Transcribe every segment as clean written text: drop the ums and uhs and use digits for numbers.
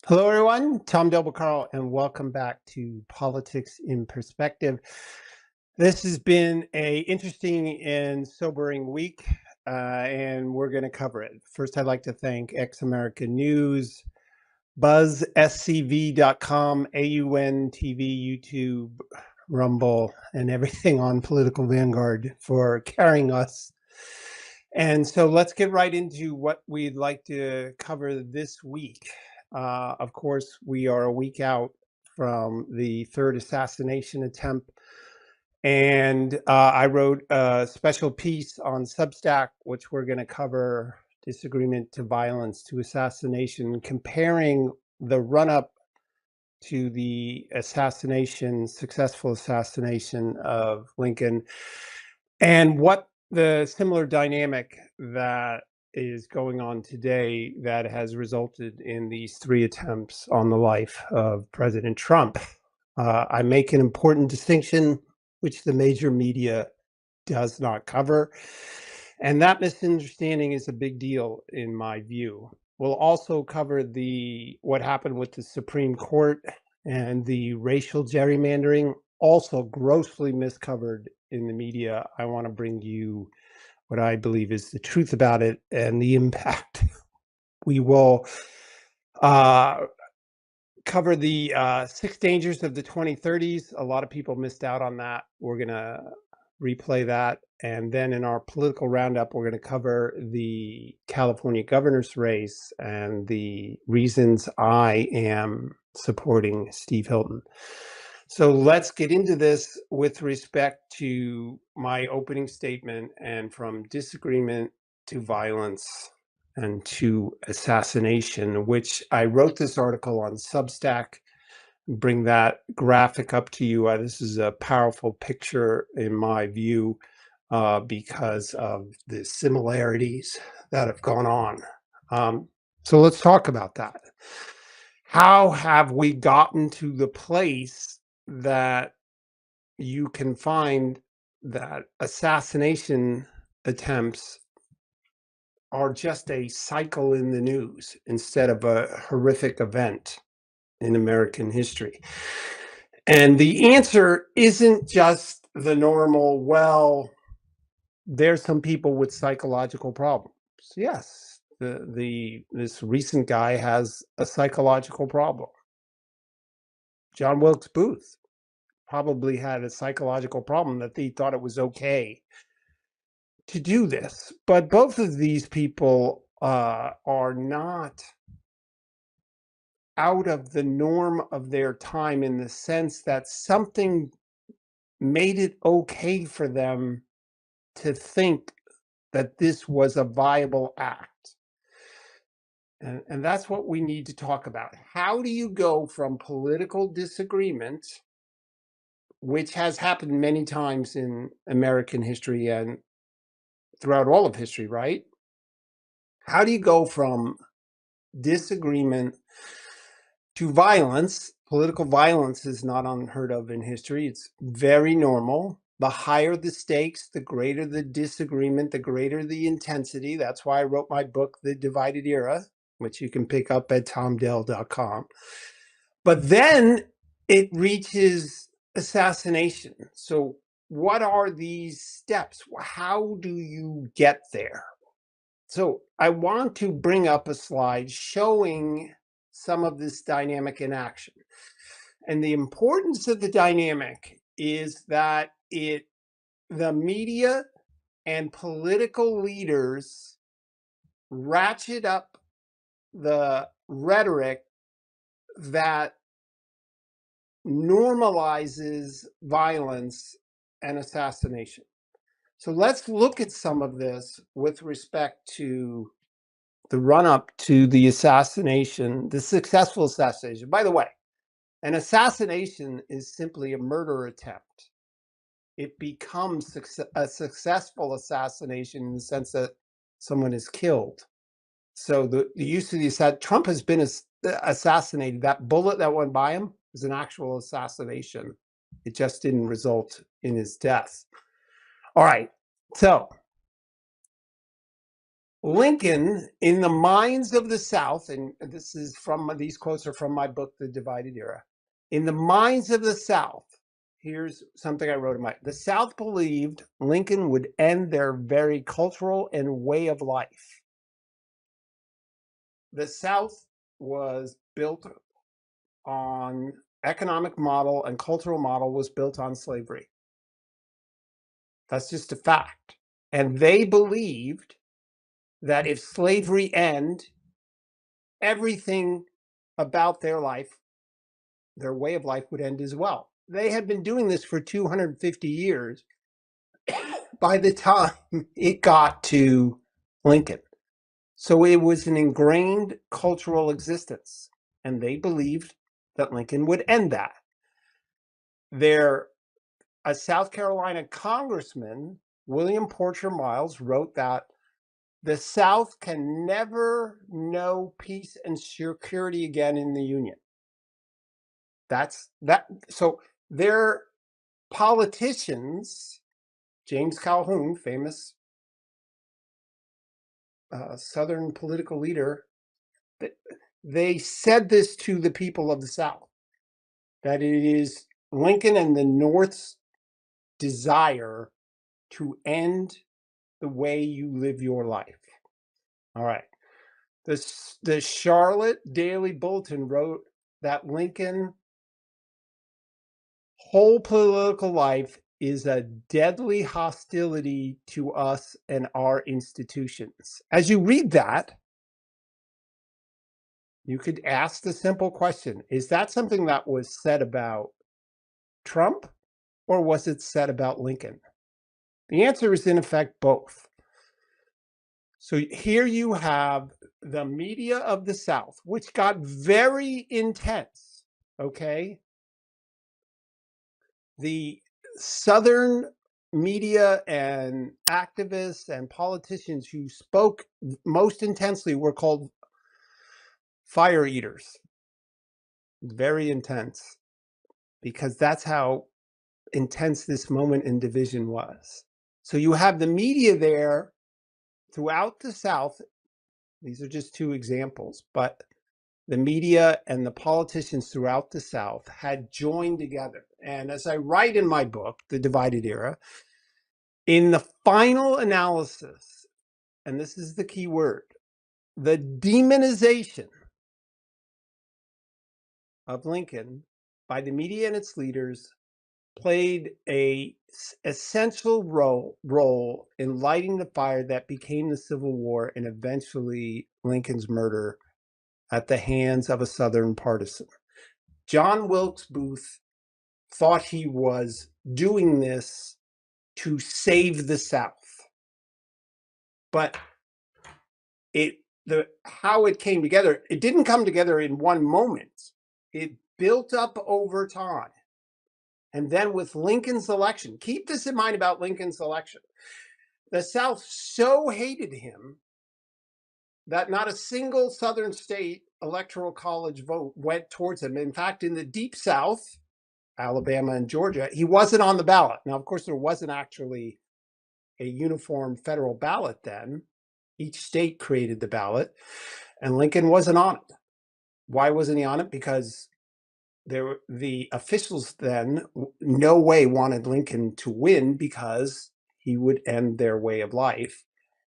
Hello, everyone. Tom Carl, and welcome back to Politics in Perspective. This has been a interesting and sobering week, and we're going to cover it. First, I'd like to thank Ex American News, BuzzSCV.com, AUN TV, YouTube, Rumble, and everything on Political Vanguard for carrying us. And so let's get right into what we'd like to cover this week. Of course, we are a week out from the third assassination attempt. And I wrote a special piece on Substack, which we're going to cover Disagreement to Violence to Assassination, comparing the run up to the successful assassination of Lincoln, and what the similar dynamic that is going on today that has resulted in these three attempts on the life of President Trump. I make an important distinction, which the major media does not cover. And that misunderstanding is a big deal in my view. We'll also cover what happened with the Supreme Court and the racial gerrymandering, also grossly miscovered in the media. I want to bring you what I believe is the truth about it and the impact. We will cover the 6 dangers of the 2030s. A lot of people missed out on that. We're going to replay that. And then in our political roundup, we're going to cover the California governor's race and the reasons I am supporting Steve Hilton. So let's get into this with respect to my opening statement and from disagreement to violence and to assassination, which I wrote this article on Substack. Bring that graphic up to you. This is a powerful picture in my view because of the similarities that have gone on. So let's talk about that. How have we gotten to the place that you can find that assassination attempts are just a cycle in the news instead of a horrific event in American history? And the answer isn't just the normal, well, there's some people with psychological problems. Yes, this recent guy has a psychological problem. John Wilkes Booth probably had a psychological problem that he thought it was okay to do this. But both of these people are not out of the norm of their time in the sense that something made it okay for them to think that this was a viable act. And that's what we need to talk about. How do you go from political disagreement, which has happened many times in American history and throughout all of history, right? How do you go from disagreement to violence? Political violence is not unheard of in history. It's very normal. The higher the stakes, the greater the disagreement, the greater the intensity. That's why I wrote my book, The Divided Era, which you can pick up at tomdell.com. But then it reaches assassination. So what are these steps? How do you get there? So I want to bring up a slide showing some of this dynamic in action. And the importance of the dynamic is that the media and political leaders ratchet up the rhetoric that normalizes violence and assassination. So let's look at some of this with respect to the run up to the assassination, the successful assassination. By the way, an assassination is simply a murder attempt. It becomes a successful assassination in the sense that someone is killed. So the use of the Trump has been assassinated. That bullet that went by him is an actual assassination. It just didn't result in his death. All right. So Lincoln, in the minds of the South, and this is from these quotes are from my book, The Divided Era. In the minds of the South, here's something I wrote in the South believed Lincoln would end their very cultural and way of life. The South was built on economic model and cultural model was built on slavery. That's just a fact. And they believed that if slavery ended, everything about their life, their way of life would end as well. They had been doing this for 250 years by the time it got to Lincoln. So it was an ingrained cultural existence, and they believed that Lincoln would end that. A South Carolina congressman, William Porcher Miles, wrote that the South can never know peace and security again in the Union. That's that. So their politicians, James Calhoun, famous Southern political leader, they said this to the people of the South, that it is Lincoln and the North's desire to end the way you live your life. All right. The Charlotte Daily Bulletin wrote that Lincoln whole political life is a deadly hostility to us and our institutions. As you read that, you could ask the simple question, is that something that was said about Trump or was it said about Lincoln? The answer is in effect both. So here you have the media of the South, which got very intense, okay? The Southern media and activists and politicians who spoke most intensely were called fire eaters. Very intense, because that's how intense this moment in division was. So you have the media there throughout the South. These are just two examples, but the media and the politicians throughout the South had joined together. And as I write in my book, The Divided Era, in the final analysis, and this is the key word, the demonization of Lincoln by the media and its leaders played a essential role in lighting the fire that became the Civil War and eventually Lincoln's murder at the hands of a Southern partisan. John Wilkes Booth thought he was doing this to save the South, but how it came together, it didn't come together in one moment. It built up over time. And then with Lincoln's election, keep this in mind about Lincoln's election. The South so hated him that not a single Southern state electoral college vote went towards him. In fact, in the deep South, Alabama and Georgia, he wasn't on the ballot. Now, of course, there wasn't actually a uniform federal ballot then. Each state created the ballot, and Lincoln wasn't on it. Why wasn't he on it? Because the officials then no way wanted Lincoln to win because he would end their way of life.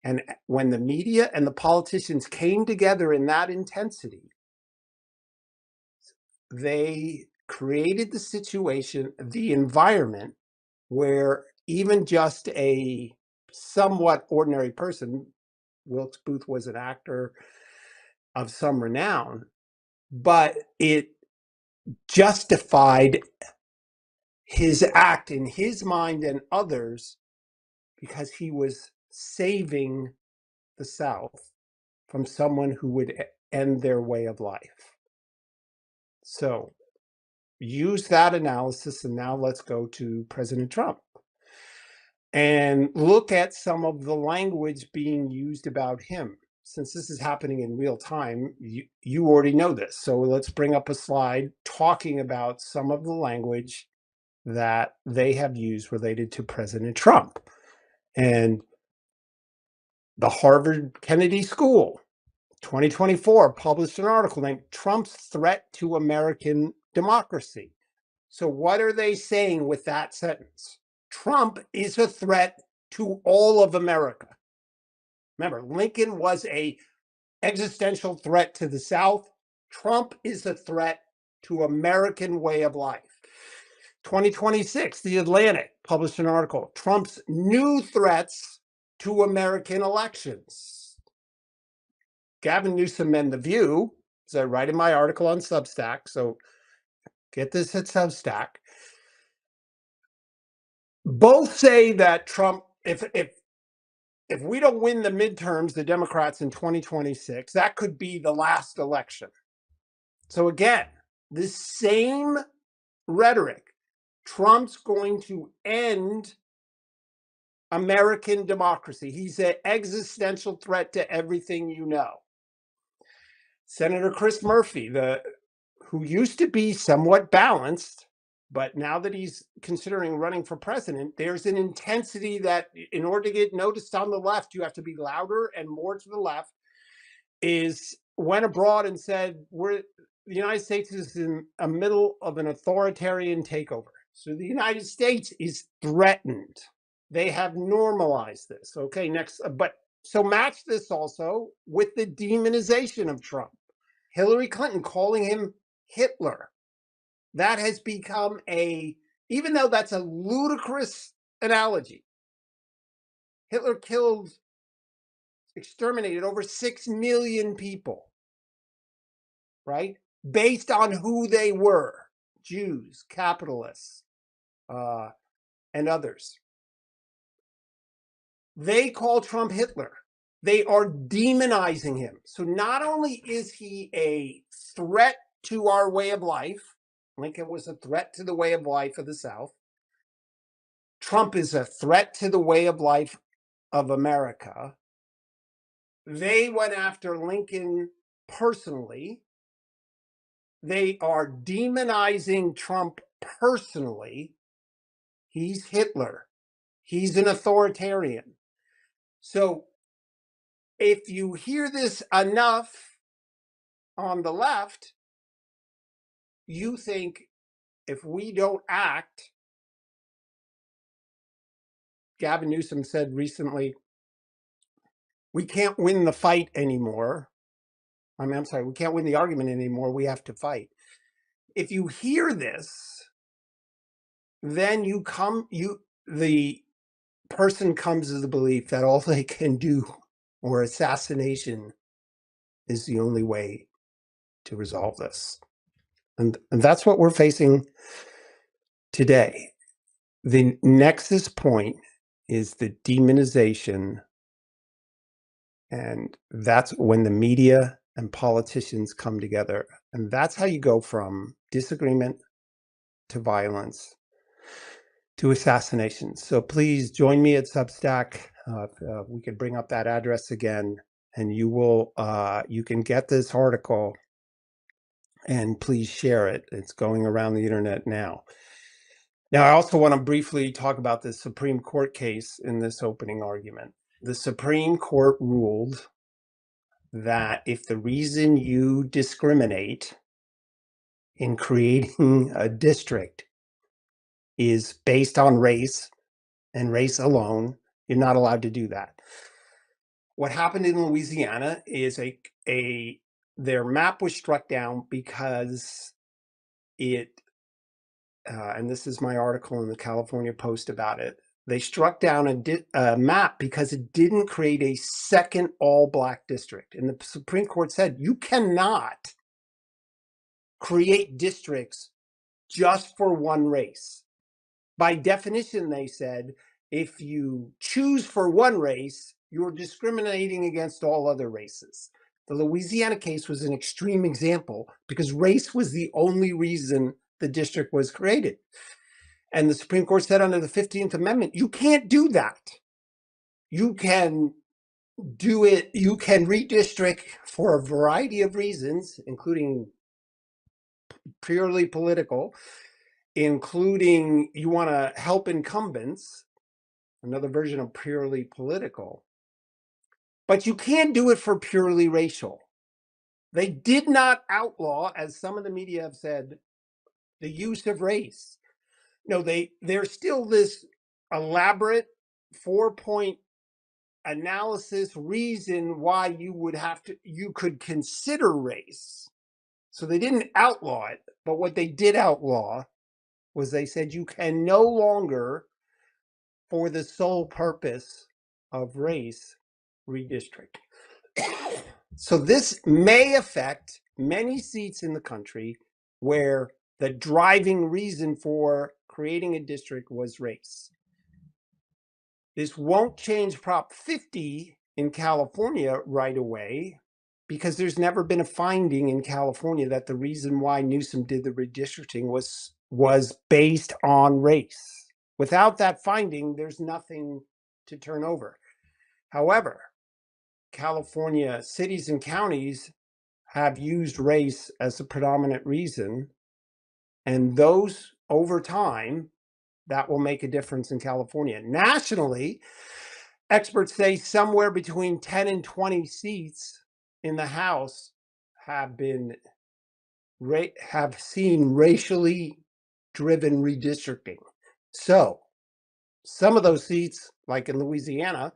And when the media and the politicians came together in that intensity, they created the situation, the environment where even just a somewhat ordinary person, Wilkes Booth was an actor of some renown, but it justified his act in his mind and others because he was saving the South from someone who would end their way of life. So use that analysis, and now let's go to President Trump and look at some of the language being used about him. Since this is happening in real time, you already know this. So let's bring up a slide talking about some of the language that they have used related to President Trump. And The Harvard Kennedy School, 2024, published an article named Trump's Threat to American Democracy. So what are they saying with that sentence? Trump is a threat to all of America. Remember, Lincoln was a existential threat to the South. Trump is a threat to American way of life. 2026, The Atlantic published an article, Trump's new threats to American elections. Gavin Newsom and The View, as I write in my article on Substack, so get this at Substack, both say that Trump, if we don't win the midterms, the Democrats in 2026, that could be the last election. So again, this same rhetoric, Trump's going to end American democracy. He's an existential threat to everything you know. Senator Chris Murphy, who used to be somewhat balanced, but now that he's considering running for president, there's an intensity that in order to get noticed on the left, you have to be louder and more to the left, went abroad and said, the United States is in the middle of an authoritarian takeover. So the United States is threatened. They have normalized this. Okay, next, but so match this also with the demonization of Trump. Hillary Clinton calling him Hitler. That has become even though that's a ludicrous analogy, Hitler exterminated over 6 million people, right? Based on who they were, Jews, capitalists, and others. They call Trump Hitler. They are demonizing him. So not only is he a threat to our way of life, Lincoln was a threat to the way of life of the South, Trump is a threat to the way of life of America. They went after Lincoln personally. They are demonizing Trump personally. He's Hitler. He's an authoritarian. So if you hear this enough on the left, you think if we don't act, Gavin Newsom said recently, we can't win the fight anymore. I'm sorry, we can't win the argument anymore. We have to fight. If you hear this, then the person comes to the belief that all they can do, or assassination, is the only way to resolve this. And that's what we're facing today. The nexus point is the demonization, and that's when the media and politicians come together. And that's how you go from disagreement to violence to assassination. So please join me at Substack. We can bring up that address again, and you can get this article, and please share it. It's going around the internet now. Now, I also want to briefly talk about the Supreme Court case in this opening argument. The Supreme Court ruled that if the reason you discriminate in creating a district is based on race and race alone, you're not allowed to do that. What happened in Louisiana is their map was struck down because and this is my article in the California Post about it. They struck down a map because it didn't create a second all-black district. And the Supreme Court said, you cannot create districts just for one race. By definition, they said, if you choose for one race, you're discriminating against all other races. The Louisiana case was an extreme example because race was the only reason the district was created. And the Supreme Court said under the 15th Amendment, you can't do that. You can do it, you can redistrict for a variety of reasons, including purely political, including you want to help incumbents, another version of purely political. But you can't do it for purely racial. They did not outlaw, as some of the media have said, the use of race. No, there's still this elaborate 4-point analysis reason why you could consider race. So they didn't outlaw it, but what they did outlaw was they said you can no longer, for the sole purpose of race, redistrict. So this may affect many seats in the country where the driving reason for creating a district was race. This won't change Prop 50 in California right away, because there's never been a finding in California that the reason why Newsom did the redistricting was based on race. Without that finding, there's nothing to turn over. However, California cities and counties have used race as a predominant reason, and those over time, that will make a difference in California. Nationally, experts say somewhere between 10 and 20 seats in the House have seen racially driven redistricting. So some of those seats, like in Louisiana,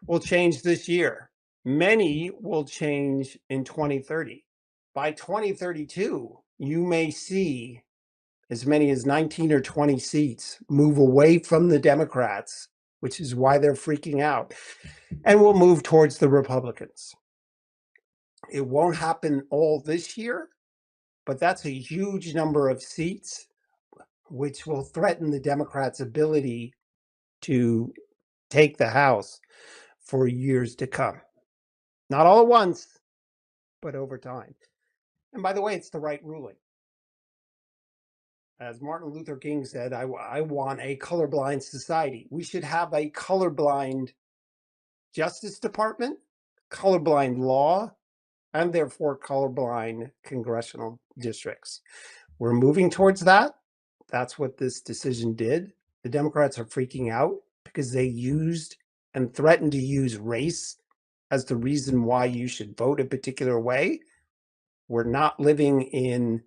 will change this year. Many will change in 2030. By 2032, you may see as many as 19 or 20 seats move away from the Democrats, which is why they're freaking out, and will move towards the Republicans. It won't happen all this year, but that's a huge number of seats, which will threaten the Democrats' ability to take the House for years to come. Not all at once, but over time. And by the way, it's the right ruling. As Martin Luther King said, I want a colorblind society. We should have a colorblind Justice Department, colorblind law, and therefore colorblind congressional districts. We're moving towards that. That's what this decision did. The Democrats are freaking out because they used and threatened to use race as the reason why you should vote a particular way. We're not living in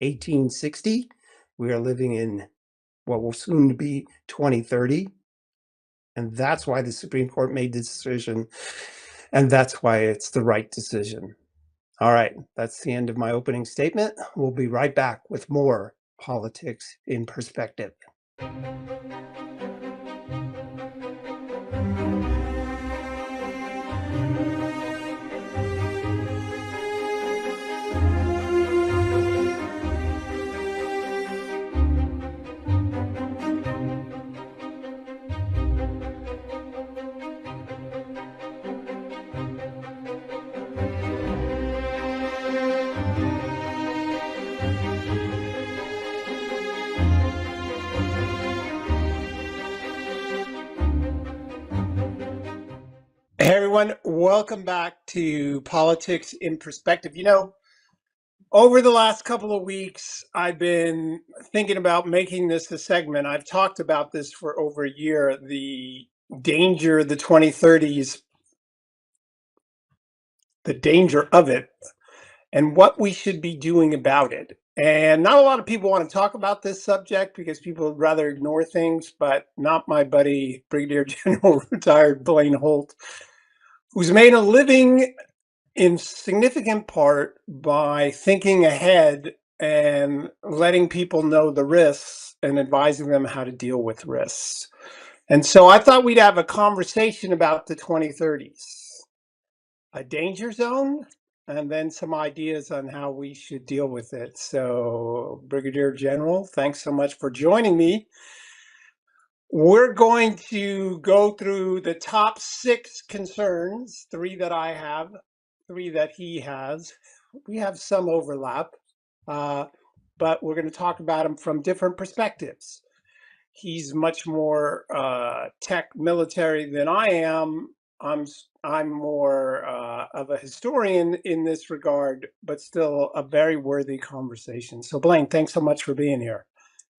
1860. We are living in what will soon be 2030. And that's why the Supreme Court made the decision. And that's why it's the right decision. All right, that's the end of my opening statement. We'll be right back with more Politics in Perspective. Hey everyone, welcome back to Politics in Perspective. You know, over the last couple of weeks, I've been thinking about making this a segment. I've talked about this for over a year, the danger, the 2030s, the danger of it, and what we should be doing about it. And not a lot of people want to talk about this subject because people would rather ignore things, but not my buddy, Brigadier General retired Blaine Holt, who's made a living in significant part by thinking ahead and letting people know the risks and advising them how to deal with risks. And so I thought we'd have a conversation about the 2030s, a danger zone, and then some ideas on how we should deal with it. So, Brigadier General, thanks so much for joining me. We're going to go through the top 6 concerns, 3 that I have, 3 that he has. We have some overlap, but we're going to talk about them from different perspectives. He's much more tech military than I am. I'm more of a historian in this regard, but still a very worthy conversation. So Blaine, thanks so much for being here.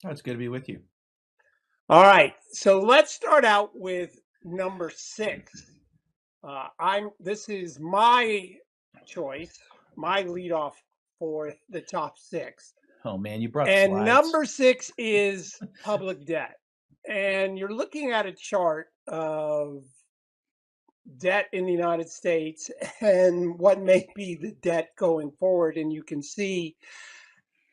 Oh, it's good to be with you. All right, so let's start out with number 6. This is my choice, my leadoff for the top six. Oh man, you brought And slides. number 6 is public debt. And you're looking at a chart of debt in the United States and what may be the debt going forward. And you can see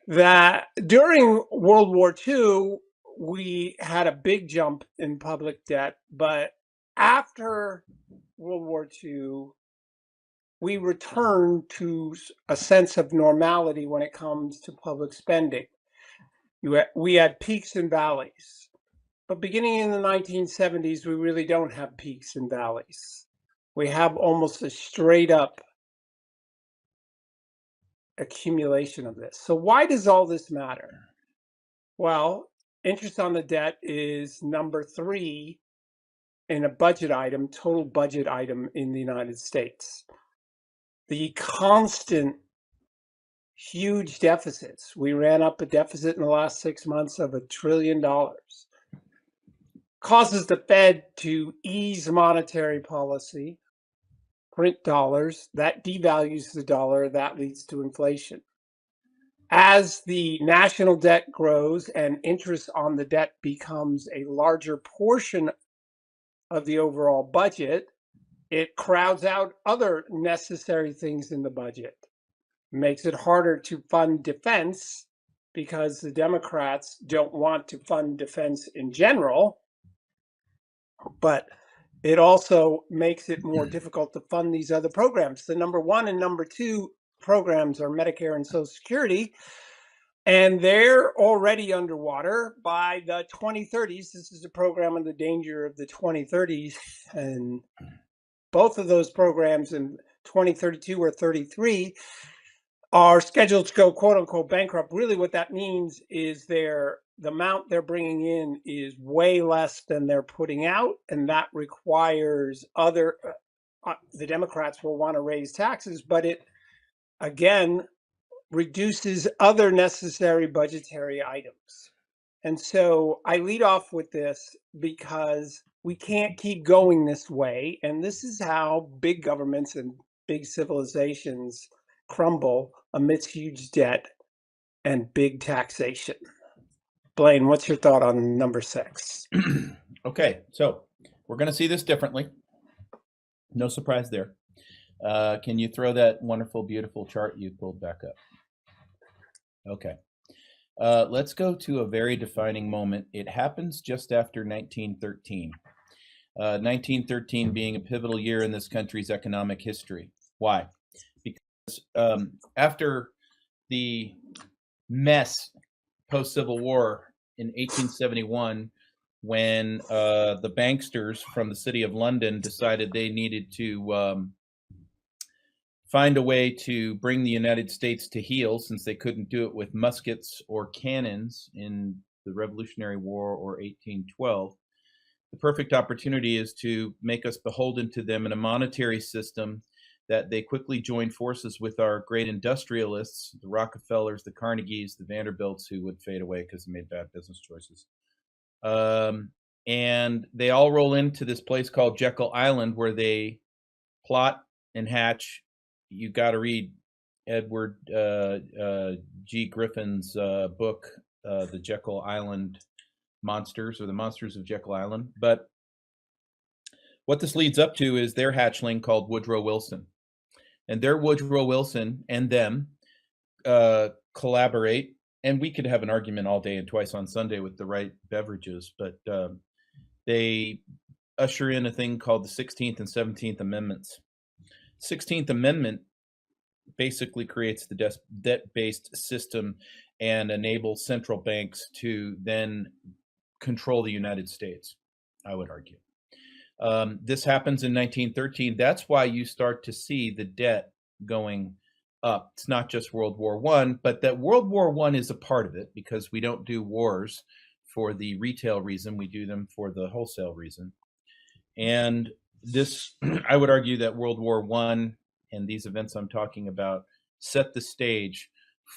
that during World War II, we had a big jump in public debt. But after World War II, we returned to a sense of normality when it comes to public spending. We had peaks and valleys. But beginning in the 1970s, we really don't have peaks and valleys. We have almost a straight up accumulation of this. So, why does all this matter? Well, interest on the debt is number 3 in a budget item, total budget item in the United States. The constant huge deficits. We ran up a deficit in the last 6 months of $1 trillion. Causes the Fed to ease monetary policy, print dollars, that devalues the dollar, that leads to inflation. As the national debt grows and interest on the debt becomes a larger portion of the overall budget, it crowds out other necessary things in the budget. Makes it harder to fund defense because the Democrats don't want to fund defense in general, but it also makes it more difficult to fund these other programs. The number 1 and number 2 programs are Medicare and Social Security, and they're already underwater by the 2030s. This is a program on the danger of the 2030s, and both of those programs in 2032 or 33 are scheduled to go quote unquote bankrupt. Really what that means is the amount they're bringing in is way less than they're putting out, and that requires the Democrats will want to raise taxes, but it again reduces other necessary budgetary items. And so I lead off with this because we can't keep going this way, and this is how big governments and big civilizations crumble amidst huge debt and big taxation. Blaine, what's your thought on number 6? Okay, so we're going to see this differently. No surprise there. Can you throw that wonderful, beautiful chart you pulled back up? Okay. Let's go to a very defining moment. It happens just after 1913. 1913 being a pivotal year in this country's economic history. Why? Because after the mess post-Civil War in 1871, when the banksters from the city of London decided they needed to find a way to bring the United States to heel, since they couldn't do it with muskets or cannons in the Revolutionary War or 1812. The perfect opportunity is to make us beholden to them in a monetary system that they quickly joined forces with our great industrialists, the Rockefellers, the Carnegies, the Vanderbilts, who would fade away because they made bad business choices. And they all roll into this place called Jekyll Island, where they plot and hatch. You got to read Edward G. Griffin's book, The Jekyll Island Monsters, or The Monsters of Jekyll Island. But what this leads up to is their hatchling called Woodrow Wilson. And their Woodrow Wilson and them collaborate. And we could have an argument all day and twice on Sunday with the right beverages, but they usher in a thing called the 16th and 17th Amendments. 16th Amendment basically creates the debt-based system and enables central banks to then control the United States, I would argue. This happens in 1913. That's why you start to see the debt going up. It's not just World War I, but that World War I is a part of it, because we don't do wars for the retail reason. We do them for the wholesale reason. And this, I would argue that World War I and these events I'm talking about set the stage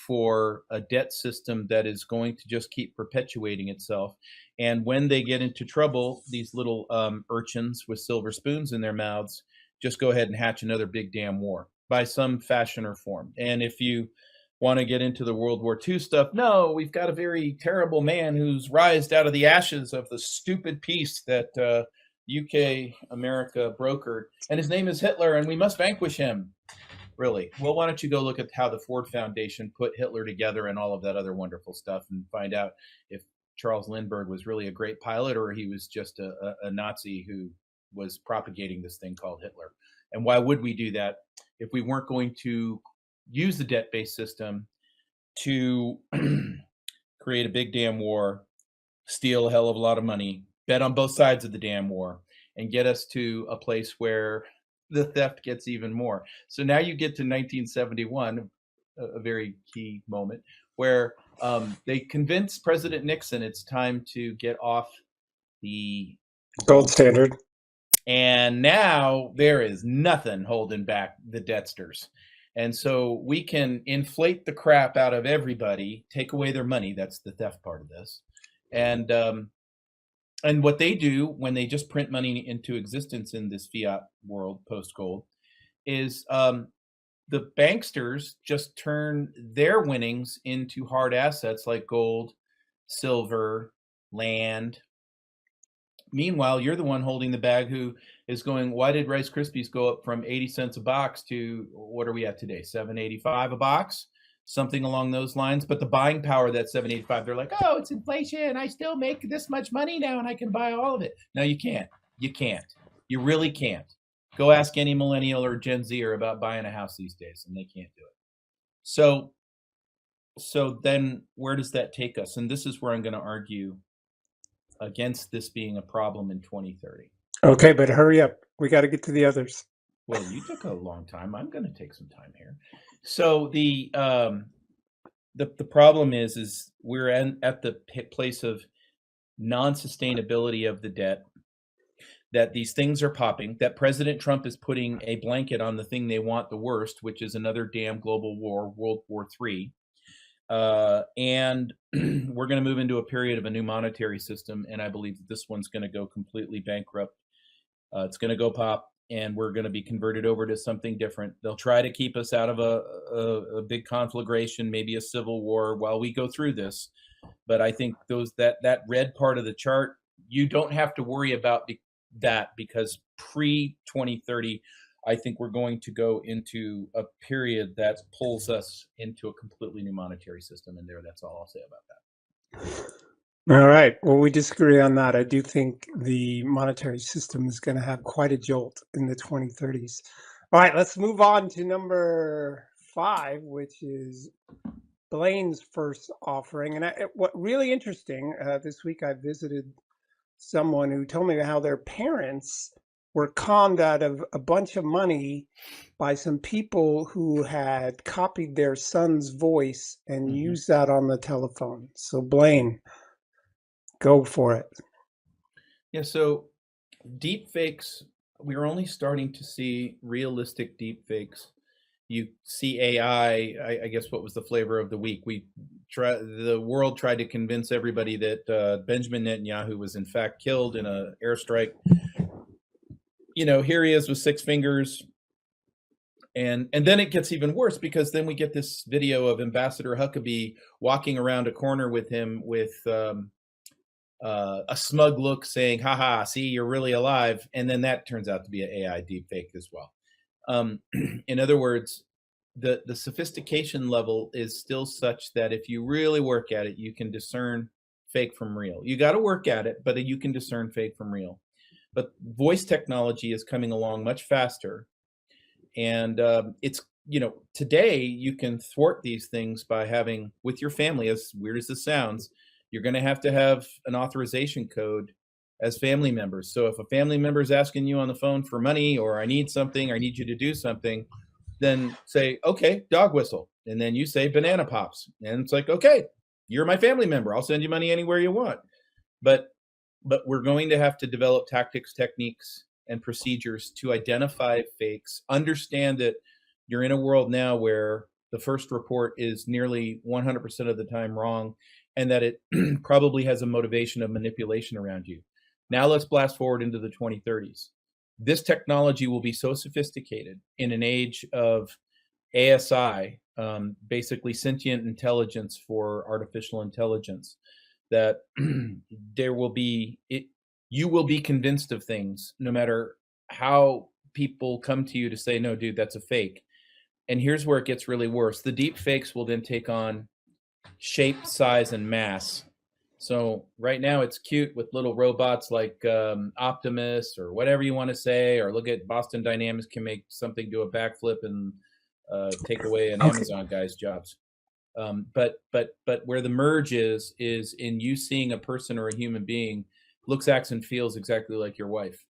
for a debt system that is going to just keep perpetuating itself. And when they get into trouble, these little urchins with silver spoons in their mouths just go ahead and hatch another big damn war by some fashion or form. And if you want to get into the World War II stuff, no, we've got a very terrible man who's rised out of the ashes of the stupid peace that UK America brokered, and his name is Hitler, and we must vanquish him. Really? Well, why don't you go look at how the Ford Foundation put Hitler together and all of that other wonderful stuff, and find out if Charles Lindbergh was really a great pilot or he was just a Nazi who was propagating this thing called Hitler. And why would we do that if we weren't going to use the debt-based system to create a big damn war, steal a hell of a lot of money, bet on both sides of the damn war, and get us to a place where the theft gets even more. So now you get to 1971, a very key moment, where they convince President Nixon it's time to get off the Gold standard. And now there is nothing holding back the debtsters. And so we can inflate the crap out of everybody, take away their money. That's the theft part of this. And what they do when they just print money into existence in this fiat world post-gold is the banksters just turn their winnings into hard assets like gold, silver, land. Meanwhile, you're the one holding the bag who is going, why did Rice Krispies go up from 80 cents a box to, what are we at today, $7.85 a box? Something along those lines. But the buying power of that $7.85, they're like, oh, it's inflation. I still make this much money now and I can buy all of it. No, you can't. You can't. You really can't. Go ask any millennial or Gen Zer about buying a house these days, and they can't do it. So then where does that take us? And this is where I'm going to argue against this being a problem in 2030. Okay, but hurry up. We got to get to the others. Well, you took a long time. I'm going to take some time here. So the problem is we're at the place of non-sustainability of the debt, that these things are popping, that President Trump is putting a blanket on the thing they want the worst, which is another damn global war, World War III. And we're going to move into a period of a new monetary system, and I believe that this one's going to go completely bankrupt. It's going to go pop, and we're going to be converted over to something different. They'll try to keep us out of a big conflagration, maybe a civil war, while we go through this. But I think that red part of the chart, you don't have to worry about that, because pre-2030, I think we're going to go into a period that pulls us into a completely new monetary system. And that's all I'll say about that. All right. Well, we disagree on that. I do think the monetary system is going to have quite a jolt in the 2030s. All right, let's move on to number 5, which is Blaine's first offering. And what really interesting, this week I visited someone who told me how their parents were conned out of a bunch of money by some people who had copied their son's voice and used that on the telephone. So Blaine, go for it. Yeah, so deep fakes, we're only starting to see realistic deep fakes. You see AI, I guess what was the flavor of the week? The world tried to convince everybody that Benjamin Netanyahu was in fact killed in an airstrike. You know, here he is with 6 fingers. And then it gets even worse, because then we get this video of Ambassador Huckabee walking around a corner with him with a smug look saying, haha, see, you're really alive. And then that turns out to be an AI deepfake as well. In other words, the sophistication level is still such that if you really work at it, you can discern fake from real. You got to work at it, but you can discern fake from real. But voice technology is coming along much faster. And it's, today you can thwart these things by having, with your family, as weird as this sounds, you're going to have an authorization code as family members. So if a family member is asking you on the phone for money, or I need something, or I need you to do something, then say, okay, dog whistle. And then you say banana pops. And it's like, okay, you're my family member. I'll send you money anywhere you want. But we're going to have to develop tactics, techniques, and procedures to identify fakes. Understand that you're in a world now where the first report is nearly 100% of the time wrong, and that it probably has a motivation of manipulation around you. Now let's blast forward into the 2030s. this technology will be so sophisticated in an age of ASI, basically sentient intelligence for artificial intelligence, that there will be it. You will be convinced of things, no matter how people come to you to say, "No, dude, that's a fake." And here's where it gets really worse: the deep fakes will then take on shape, size, and mass. So right now it's cute with little robots like Optimus or whatever you want to say, or look at Boston Dynamics can make something do a backflip and take away an Okay. Amazon guy's jobs. But where the merge is in you seeing a person or a human being looks, acts, and feels exactly like your wife.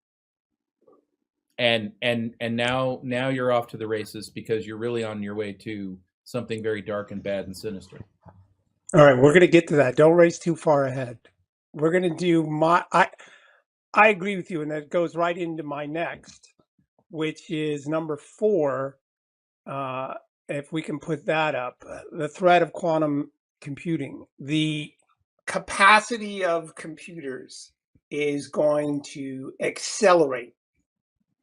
And now you're off to the races because you're really on your way to something very dark and bad and sinister. All right, we're going to get to that. Don't race too far ahead. We're going to do I agree with you, and that goes right into my next, which is number 4. If we can put that up, the threat of quantum computing. The capacity of computers is going to accelerate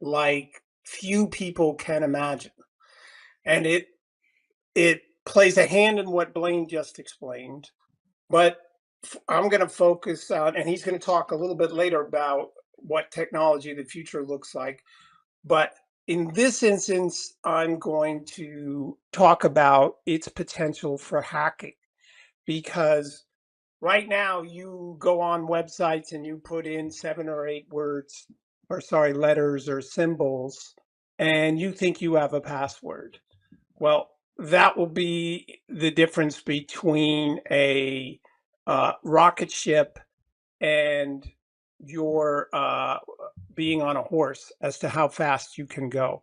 like few people can imagine. And it plays a hand in what Blaine just explained, but I'm going to focus on, and he's going to talk a little bit later about what technology of the future looks like. But in this instance, I'm going to talk about its potential for hacking, because right now you go on websites and you put in 7 or 8 words, or sorry, letters or symbols, and you think you have a password. Well, that will be the difference between a rocket ship and your being on a horse as to how fast you can go.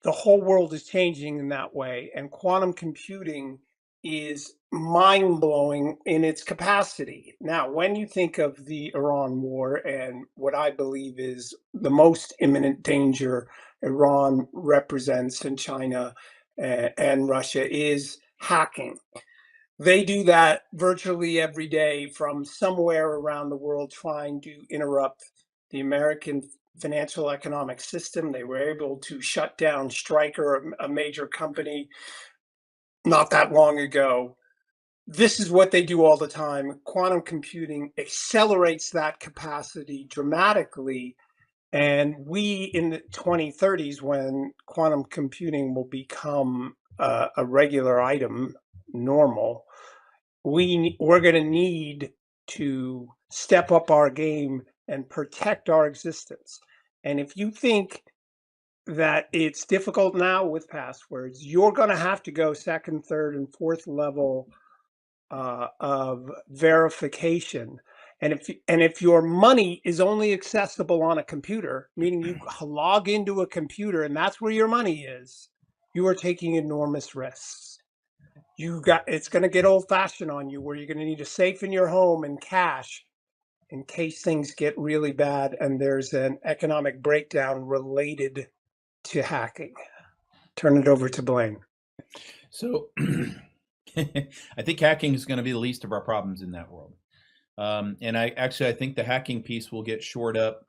The whole world is changing in that way, and quantum computing is mind blowing in its capacity. Now, when you think of the Iran war and what I believe is the most imminent danger Iran represents in China and Russia is hacking. They do that virtually every day from somewhere around the world, trying to interrupt the American financial economic system. They were able to shut down Stryker, a major company, not that long ago. This is what they do all the time. Quantum computing accelerates that capacity dramatically. And we, in the 2030s, when quantum computing will become a regular item, normal, we're going to need to step up our game and protect our existence. And if you think that it's difficult now with passwords, you're going to have to go second, third, and fourth level of verification. And if your money is only accessible on a computer, meaning you log into a computer and that's where your money is, you are taking enormous risks. It's going to get old fashioned on you, where you're going to need a safe in your home and cash in case things get really bad and there's an economic breakdown related to hacking. Turn it over to Blaine. So I think hacking is going to be the least of our problems in that world. And I think the hacking piece will get shored up.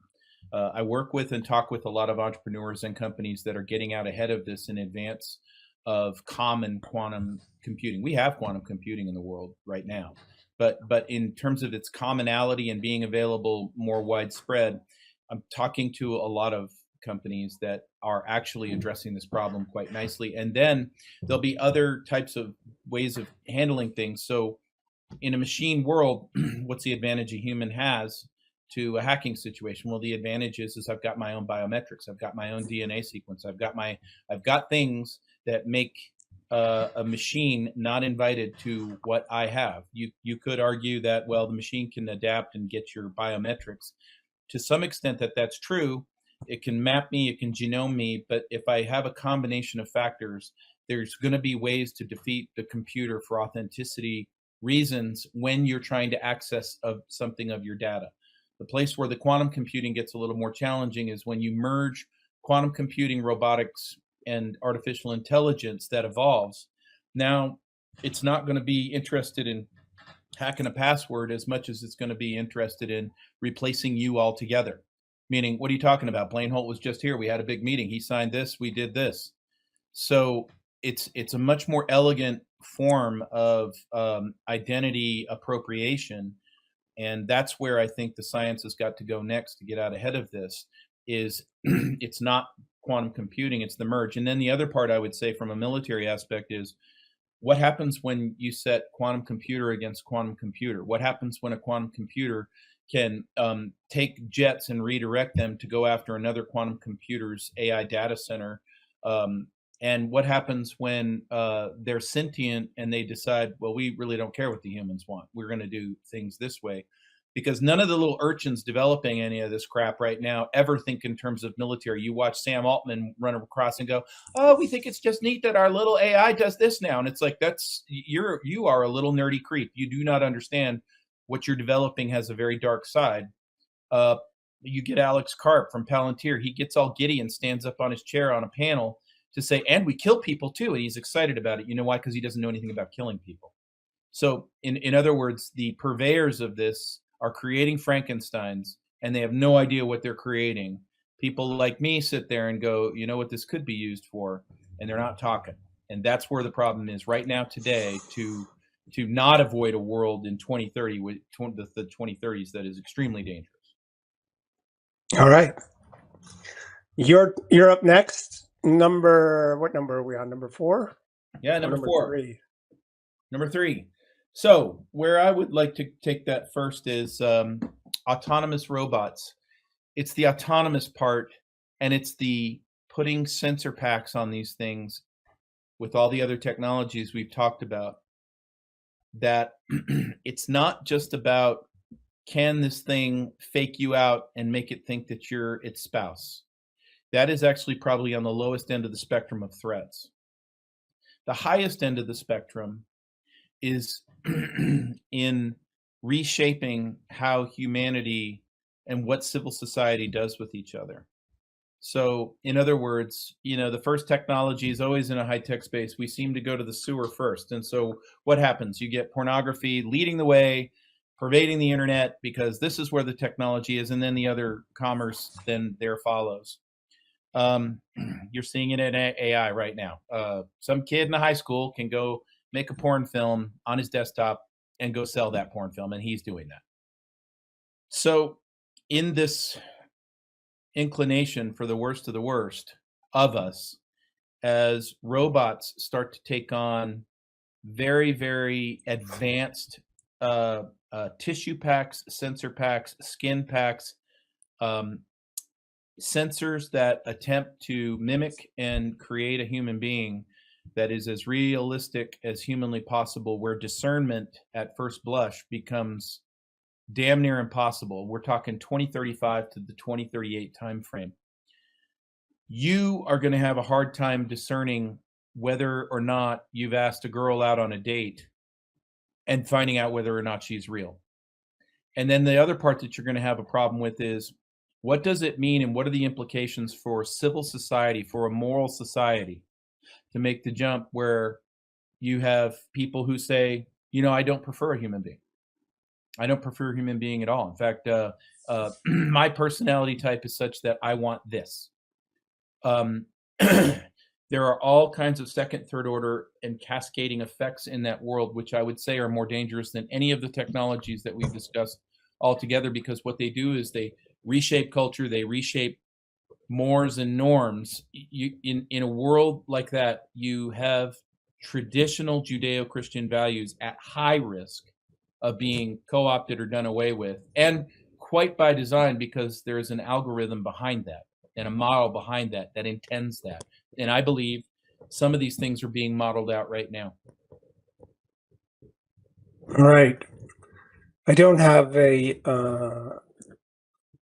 I work with and talk with a lot of entrepreneurs and companies that are getting out ahead of this in advance of common quantum computing. We have quantum computing in the world right now, but in terms of its commonality and being available more widespread, I'm talking to a lot of companies that are actually addressing this problem quite nicely. And then there'll be other types of ways of handling things. So in a machine world, what's the advantage a human has to a hacking situation? Well, the advantage is I've got my own biometrics, I've got my own DNA sequence, I've got things that make a machine not invited to what I have. You could argue that, well, the machine can adapt and get your biometrics. To some extent, that's true. It can map me, it can genome me, but if I have a combination of factors, there's going to be ways to defeat the computer for authenticity reasons when you're trying to access something of your data. The place where the quantum computing gets a little more challenging is when you merge quantum computing, robotics, and artificial intelligence that evolves. Now, it's not going to be interested in hacking a password as much as it's going to be interested in replacing you altogether. Meaning, what are you talking about? Blaine Holt was just here. We had a big meeting. He signed this. We did this. So it's a much more elegant form of identity appropriation, and that's where I think the science has got to go next to get out ahead of this. Is it's not quantum computing; it's the merge. And then the other part I would say, from a military aspect, is what happens when you set quantum computer against quantum computer? What happens when a quantum computer can take jets and redirect them to go after another quantum computer's AI data center? And what happens when they're sentient and they decide, well, we really don't care what the humans want. We're going to do things this way. Because none of the little urchins developing any of this crap right now ever think in terms of military. You watch Sam Altman run across and go, oh, we think it's just neat that our little AI does this now. And it's like, you are a little nerdy creep. You do not understand what you're developing has a very dark side. You get Alex Karp from Palantir. He gets all giddy and stands up on his chair on a panel to say, and we kill people too. And he's excited about it. You know why? Because he doesn't know anything about killing people. So in other words, the purveyors of this are creating Frankensteins, and they have no idea what they're creating. People like me sit there and go, you know what this could be used for, and they're not talking. And that's where the problem is right now today, to not avoid a world in 2030 with the 2030s that is extremely dangerous. All right. You're up next. What number are we on? Number 4? Yeah, number 4. 3? Number 3. So where I would like to take that first is autonomous robots. It's the autonomous part, and it's the putting sensor packs on these things with all the other technologies we've talked about. That it's not just about, can this thing fake you out and make it think that you're its spouse? That is actually probably on the lowest end of the spectrum of threats. The highest end of the spectrum is in reshaping how humanity and what civil society does with each other. So in other words, the first technology is always in a high-tech space. We seem to go to the sewer first. And so what happens? You get pornography leading the way, pervading the internet, because this is where the technology is. And then the other commerce then there follows. You're seeing it in AI right now. Some kid in a high school can go make a porn film on his desktop and go sell that porn film, and he's doing that. So in this inclination for the worst of the worst of us, as robots start to take on very, very advanced tissue packs, sensor packs, skin packs, sensors that attempt to mimic and create a human being that is as realistic as humanly possible, where discernment at first blush becomes damn near impossible. We're talking 2035 to the 2038 timeframe. You are going to have a hard time discerning whether or not you've asked a girl out on a date and finding out whether or not she's real. And then the other part that you're going to have a problem with is, what does it mean and what are the implications for civil society, for a moral society, to make the jump where you have people who say, I don't prefer a human being. I don't prefer a human being at all. In fact, my personality type is such that I want this. There are all kinds of second, third order and cascading effects in that world, which I would say are more dangerous than any of the technologies that we've discussed altogether, because what they do is they reshape culture, they reshape mores and norms. In a world like that, you have traditional Judeo-Christian values at high risk of being co-opted or done away with, and quite by design, because there is an algorithm behind that and a model behind that that intends that. And I believe some of these things are being modeled out right now. All right. I don't have a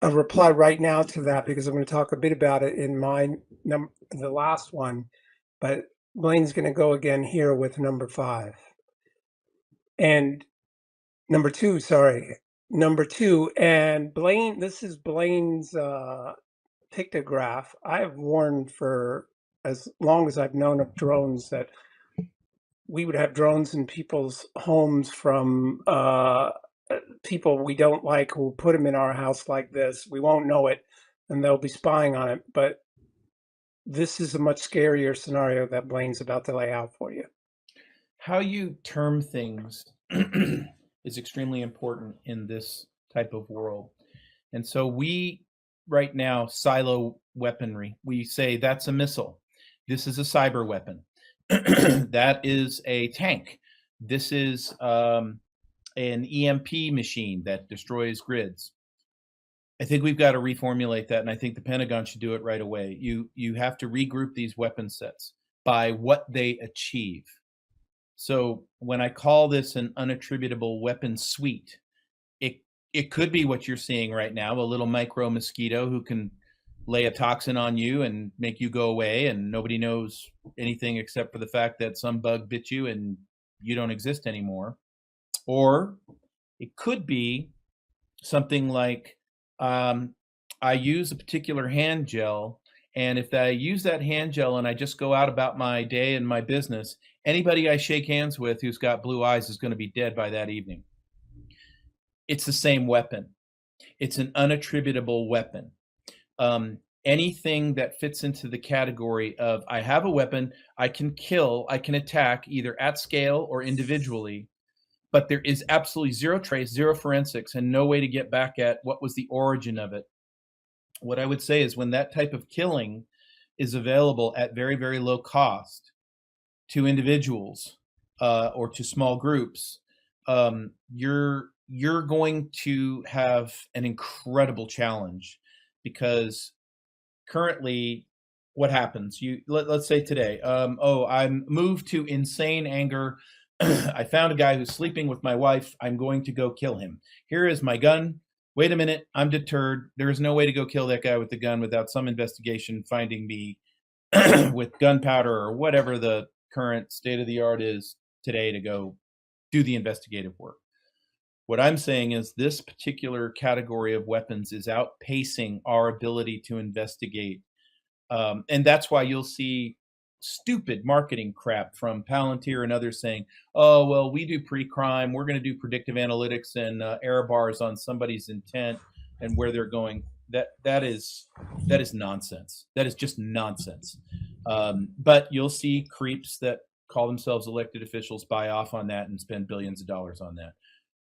reply right now to that, because I'm going to talk a bit about it in the last one, but Blaine's going to go again here with number 5. And number 2, sorry. Number 2, and Blaine, this is Blaine's pictograph. I have warned for as long as I've known of drones that we would have drones in people's homes from people we don't like, who put them in our house like this. We won't know it, and they'll be spying on it. But this is a much scarier scenario that Blaine's about to lay out for you. How you term things is extremely important in this type of world. And so we right now silo weaponry. We say that's a missile. This is a cyber weapon. That is a tank. This is an EMP machine that destroys grids. I think we've got to reformulate that, and I think the Pentagon should do it right away. You have to regroup these weapon sets by what they achieve. So when I call this an unattributable weapon suite, it could be what you're seeing right now, a little micro mosquito who can lay a toxin on you and make you go away, and nobody knows anything except for the fact that some bug bit you and you don't exist anymore. Or it could be something like I use a particular hand gel, and if I use that hand gel and I just go out about my day and my business, anybody I shake hands with who's got blue eyes is going to be dead by that evening. It's the same weapon. It's an unattributable weapon. Anything that fits into the category of I have a weapon, I can kill, I can attack either at scale or individually, but there is absolutely zero trace, zero forensics, and no way to get back at what was the origin of it. What I would say is when that type of killing is available at very, very low cost to individuals or to small groups, you're going to have an incredible challenge, because currently what happens, let's say today, I'm moved to insane anger. I found a guy who's sleeping with my wife. I'm going to go kill him. Here is my gun. Wait a minute, I'm deterred. There is no way to go kill that guy with the gun without some investigation finding me with gunpowder or whatever the current state of the art is today to go do the investigative work. What I'm saying is this particular category of weapons is outpacing our ability to investigate. And that's why you'll see stupid marketing crap from Palantir and others saying, oh, well, we do pre-crime. We're going to do predictive analytics and error bars on somebody's intent and where they're going. That is nonsense. That is just nonsense. But you'll see creeps that call themselves elected officials buy off on that and spend billions of dollars on that.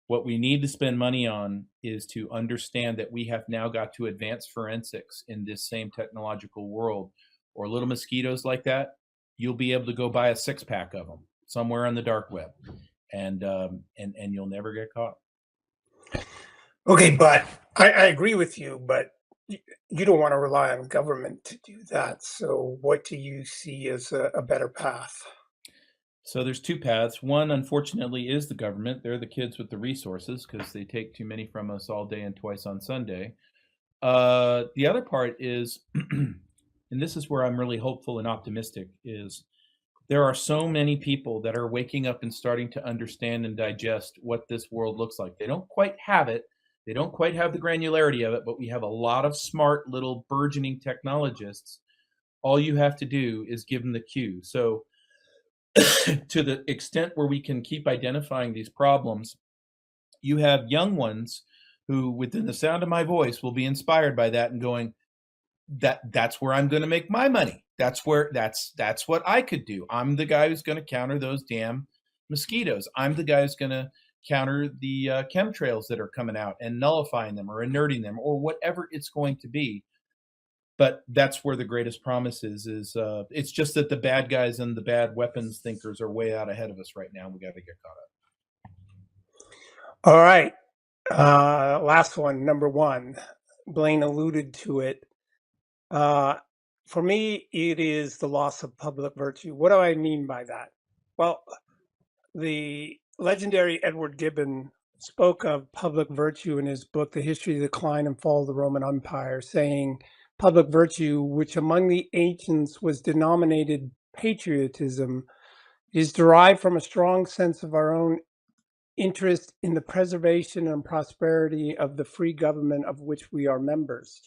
What we need to spend money on is to understand that we have now got to advance forensics in this same technological world, or little mosquitoes like that. You'll be able to go buy a 6-pack of them somewhere on the dark web, and you'll never get caught. Okay, but I agree with you, but you don't want to rely on government to do that. So what do you see as a better path? So there's two paths. One, unfortunately, is the government. They're the kids with the resources because they take too many from us all day and twice on Sunday. The other part is, and this is where I'm really hopeful and optimistic, is there are so many people that are waking up and starting to understand and digest what this world looks like. They don't quite have it. They don't quite have the granularity of it, but we have a lot of smart little burgeoning technologists. All you have to do is give them the cue. So to the extent where we can keep identifying these problems, you have young ones who, within the sound of my voice, will be inspired by that and going, that's where I'm going to make my money. That's what I could do. I'm the guy who's going to counter those damn mosquitoes. I'm the guy who's going to counter the chemtrails that are coming out and nullifying them or inerting them or whatever it's going to be. But that's where the greatest promise is it's just that the bad guys and the bad weapons thinkers are way out ahead of us right now. We got to get caught up. All right. Last one, number one. Blaine alluded to it. For me, it is the loss of public virtue. What do I mean by that? Well, the legendary Edward Gibbon spoke of public virtue in his book, The History, Decline, and Fall of the Roman Empire, saying public virtue, which among the ancients was denominated patriotism, is derived from a strong sense of our own interest in the preservation and prosperity of the free government of which we are members.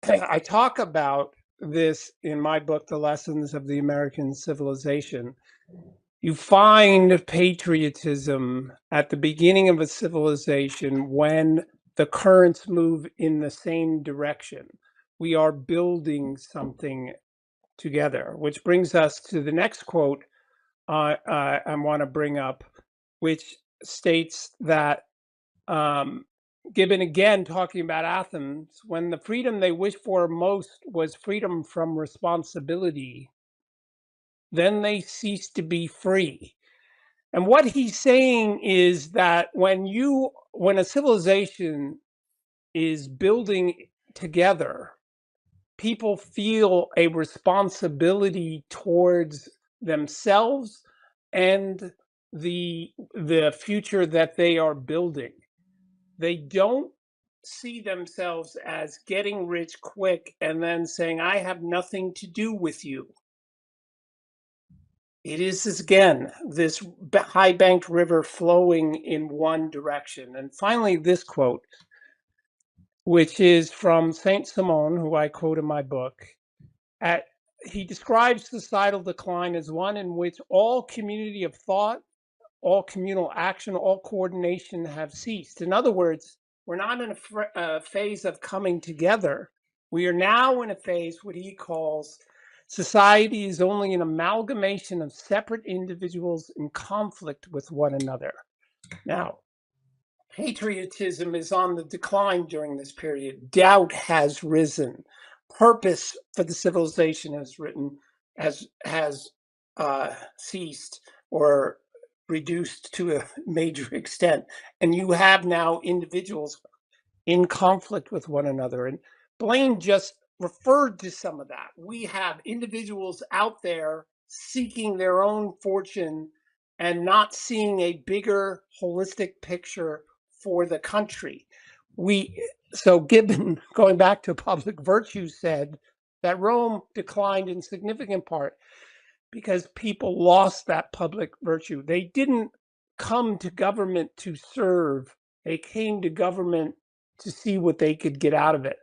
I talk about this in my book, The Lessons of the American Civilization. You find patriotism at the beginning of a civilization when the currents move in the same direction, We are building something together, which brings us to the next quote I want to bring up, which states that Gibbon, again talking about Athens, when the freedom they wished for most was freedom from responsibility, then they ceased to be free. And what he's saying is that when a civilization is building together, people feel a responsibility towards themselves and the future that they are building. They don't see themselves as getting rich quick and then saying, I have nothing to do with you. It is, again, this high banked river flowing in one direction. And finally, this quote, which is from Saint Simon, who I quote in my book. He describes societal decline as one in which all community of thought, all communal action, all coordination have ceased. In other words, we're not in a phase of coming together. We are now in a phase what he calls society is only an amalgamation of separate individuals in conflict with one another. Now, patriotism is on the decline during this period. Doubt has risen. Purpose for the civilization has ceased or reduced to a major extent. And you have now individuals in conflict with one another. And Blaine just referred to some of that. We have individuals out there seeking their own fortune and not seeing a bigger holistic picture for the country. So Gibbon, going back to public virtue, said that Rome declined in significant part because people lost that public virtue. They didn't come to government to serve. They came to government to see what they could get out of it.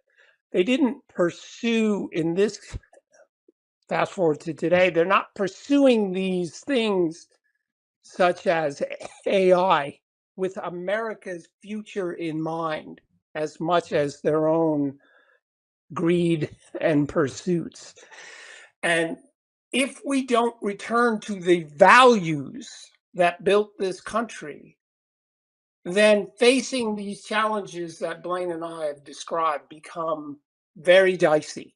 They didn't pursue, in this, fast forward to today, they're not pursuing these things such as AI with America's future in mind as much as their own greed and pursuits. And if we don't return to the values that built this country, then facing these challenges that Blaine and I have described become very dicey,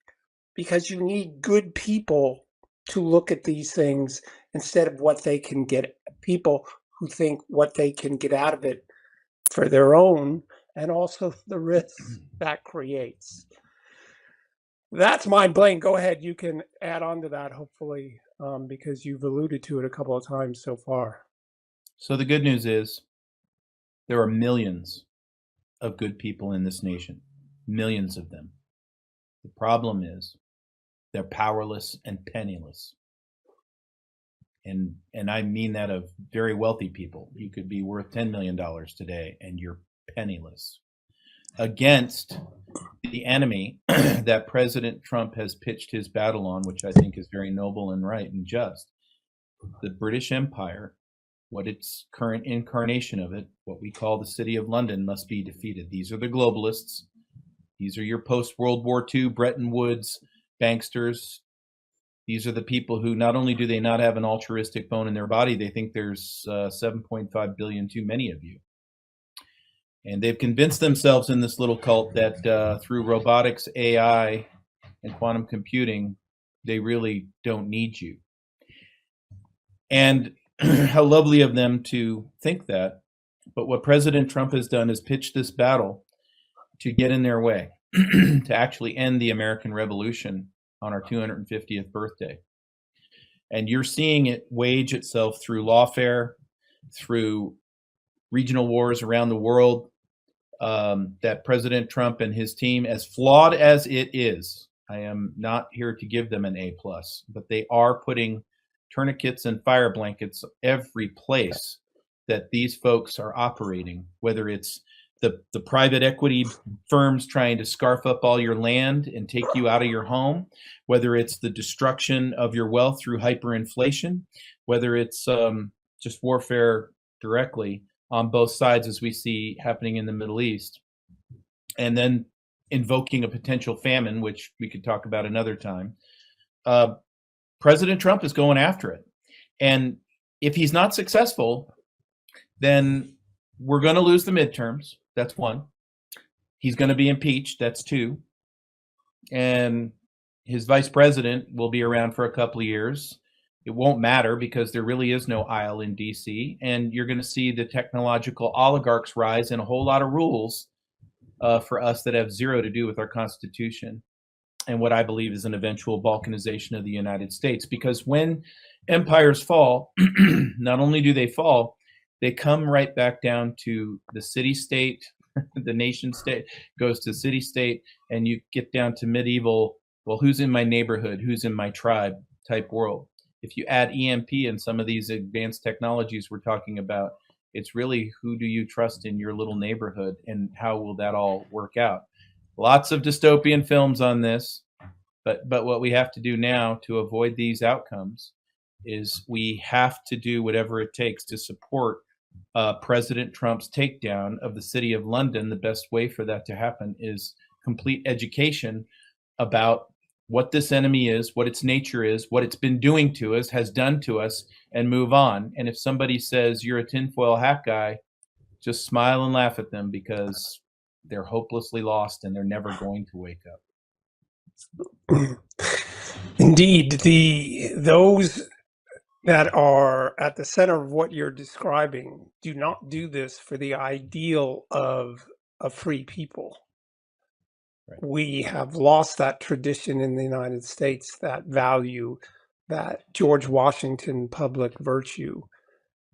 because you need good people to look at these things instead of what they can get, people who think what they can get out of it for their own, and also the risks that creates. That's mine, Blaine. Go ahead. You can add on to that, hopefully, because you've alluded to it a couple of times so far. So the good news is there are millions of good people in this nation, millions of them. The problem is they're powerless and penniless. And I mean that of very wealthy people. You could be worth $10 million today and you're penniless. Against the enemy that President Trump has pitched his battle on, which I think is very noble and right and just. The British Empire, what its current incarnation of it, what we call the City of London, must be defeated. These are the globalists. These are your post-World War II Bretton Woods banksters. These are the people who not only do they not have an altruistic bone in their body, they think there's 7.5 billion too many of you. And they've convinced themselves in this little cult that through robotics, AI, and quantum computing, they really don't need you. And how lovely of them to think that. But what President Trump has done is pitch this battle to get in their way, to actually end the American Revolution on our 250th birthday. And you're seeing it wage itself through lawfare, through regional wars around the world, that President Trump and his team, as flawed as it is, I am not here to give them an A+, but they are putting tourniquets and fire blankets every place that these folks are operating, whether it's the private equity firms trying to scarf up all your land and take you out of your home, whether it's the destruction of your wealth through hyperinflation, whether it's just warfare directly on both sides, as we see happening in the Middle East. And then invoking a potential famine, which we could talk about another time, President Trump is going after it. And if he's not successful, then we're going to lose the midterms. That's one. He's going to be impeached. That's two. And his vice president will be around for a couple of years. It won't matter because there really is no aisle in DC. And you're going to see the technological oligarchs rise and a whole lot of rules for us that have zero to do with our Constitution and what I believe is an eventual balkanization of the United States. Because when empires fall, not only do they fall, they come right back down to the city-state, the nation-state goes to city-state, and you get down to medieval, well, who's in my neighborhood, who's in my tribe type world. If you add EMP and some of these advanced technologies we're talking about, it's really who do you trust in your little neighborhood and how will that all work out? Lots of dystopian films on this, but what we have to do now to avoid these outcomes is we have to do whatever it takes to support President Trump's takedown of the city of London. The best way for that to happen is complete education about what this enemy is, what its nature is, what it's been doing to us, has done to us, and move on. And if somebody says you're a tinfoil hat guy, just smile and laugh at them because they're hopelessly lost and they're never going to wake up. Indeed, those that are at the center of what you're describing do not do this for the ideal of a free people. Right. We have lost that tradition in the United States, that value, that George Washington public virtue,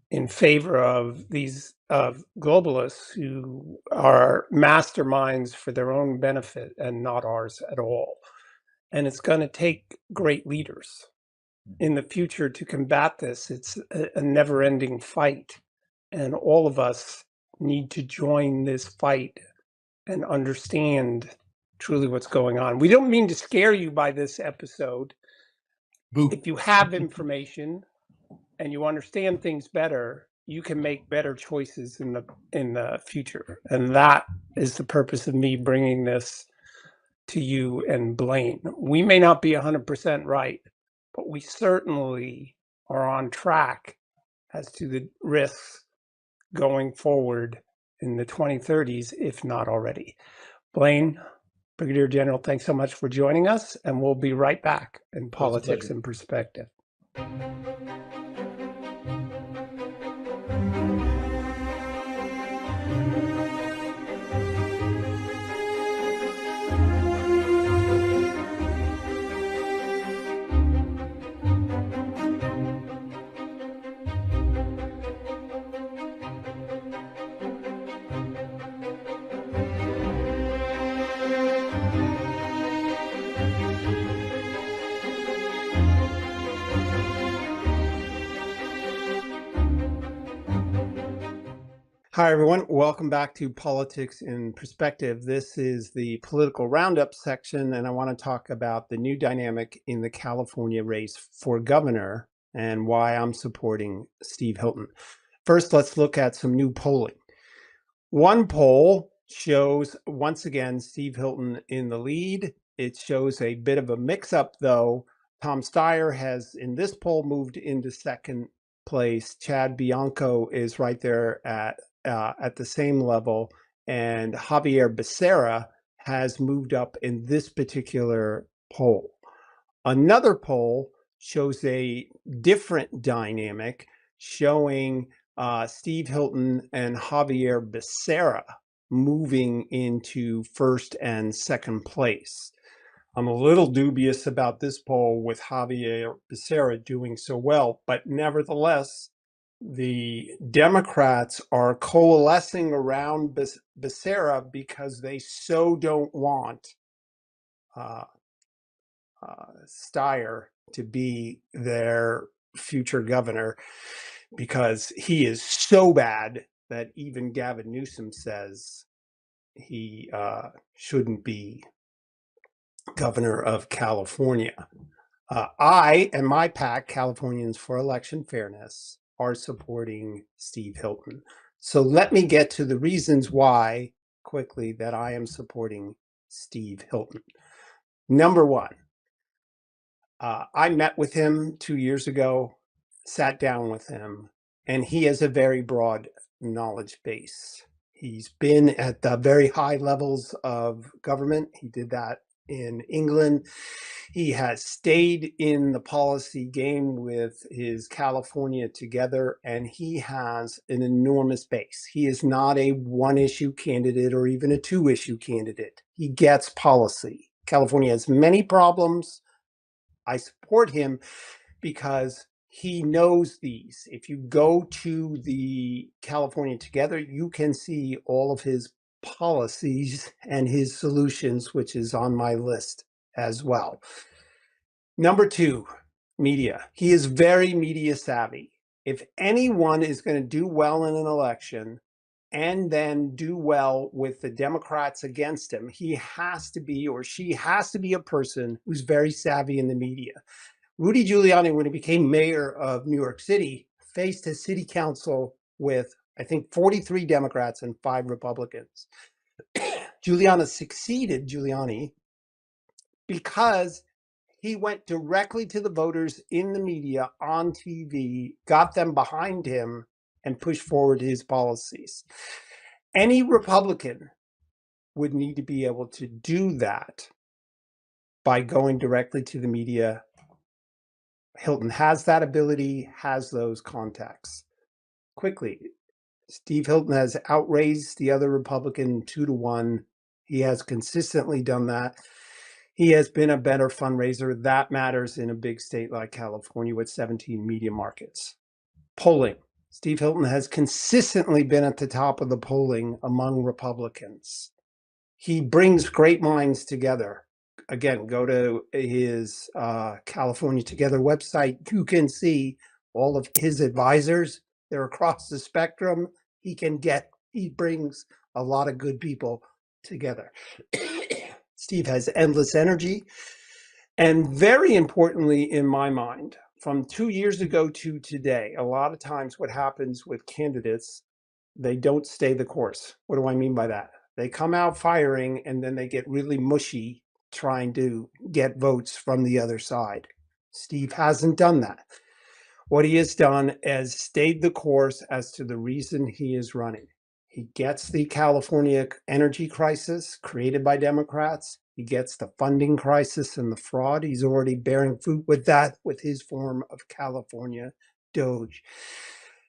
in favor of these globalists who are masterminds for their own benefit and not ours at all. And it's going to take great leaders in the future to combat this. It's a never-ending fight, and all of us need to join this fight and understand truly what's going on. We don't mean to scare you by this episode. Boo. If you have information and you understand things better, you can make better choices in the future. And that is the purpose of me bringing this to you and Blaine. We may not be 100% right, but we certainly are on track as to the risks going forward in the 2030s, if not already. Blaine, Brigadier General, thanks so much for joining us, and we'll be right back in Politics in Perspective. Hi, everyone. Welcome back to Politics in Perspective. This is the political roundup section, and I want to talk about the new dynamic in the California race for governor and why I'm supporting Steve Hilton. First, let's look at some new polling. One poll shows, once again, Steve Hilton in the lead. It shows a bit of a mix-up, though. Tom Steyer has, in this poll, moved into second place. Chad Bianco is right there at the same level, and Javier Becerra has moved up in this particular poll. Another poll shows a different dynamic, showing Steve Hilton and Javier Becerra moving into first and second place. I'm a little dubious about this poll with Javier Becerra doing so well, but nevertheless, the Democrats are coalescing around Becerra because they so don't want Steyer to be their future governor, because he is so bad that even Gavin Newsom says he shouldn't be governor of California. I and my PAC, Californians for Election Fairness, are supporting Steve Hilton. So let me get to the reasons why, quickly, that I am supporting Steve Hilton. Number one, I met with him 2 years ago, sat down with him, and he has a very broad knowledge base. He's been at the very high levels of government. He did that in England. He has stayed in the policy game with his California Together, and he has an enormous base. He is not a one-issue candidate or even a two-issue candidate. He gets policy. California has many problems. I support him because he knows these. If you go to the California Together, you can see all of his policies and his solutions, which is on my list as well. Number two, media. He is very media savvy. If anyone is going to do well in an election and then do well with the Democrats against him, he has to be, or she has to be, a person who's very savvy in the media. Rudy Giuliani, when he became mayor of New York City, faced his city council with, I think, 43 Democrats and 5 Republicans. Giuliani succeeded because he went directly to the voters in the media, on TV, got them behind him, and pushed forward his policies. Any Republican would need to be able to do that by going directly to the media. Hilton has that ability, has those contacts. Quickly, Steve Hilton has outraised the other Republican 2-1. He has consistently done that. He has been a better fundraiser. That matters in a big state like California with 17 media markets. Polling. Steve Hilton has consistently been at the top of the polling among Republicans. He brings great minds together. Again, go to his California Together website. You can see all of his advisors. They're across the spectrum. He brings a lot of good people together. Steve has endless energy. And very importantly, in my mind, from 2 years ago to today, a lot of times what happens with candidates, they don't stay the course. What do I mean by that? They come out firing and then they get really mushy trying to get votes from the other side. Steve hasn't done that. What he has done is stayed the course as to the reason he is running. He gets the California energy crisis created by Democrats. He gets the funding crisis and the fraud. He's already bearing fruit with that with his form of California Doge.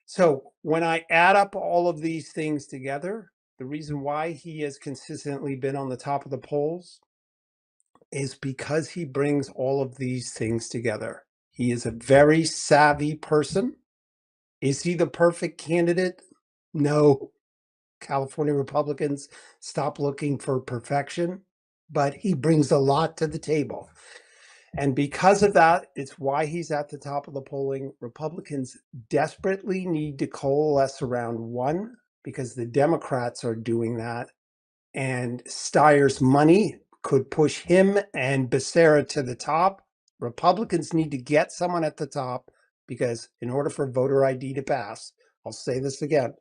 So when I add up all of these things together, the reason why he has consistently been on the top of the polls is because he brings all of these things together. He is a very savvy person. Is he the perfect candidate? No. California Republicans stop looking for perfection, but he brings a lot to the table. And because of that, it's why he's at the top of the polling. Republicans desperately need to coalesce around one because the Democrats are doing that. And Steyer's money could push him and Becerra to the top. Republicans need to get someone at the top because in order for voter ID to pass, I'll say this again,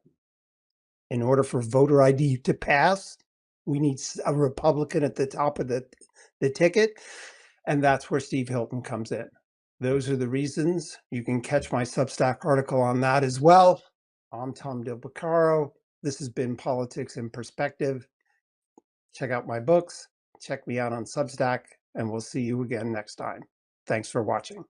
in order for voter ID to pass, we need a Republican at the top of the ticket. And that's where Steve Hilton comes in. Those are the reasons. You can catch my Substack article on that as well. I'm Tom Del Beccaro. This has been Politics in Perspective. Check out my books. Check me out on Substack. And we'll see you again next time. Thanks for watching.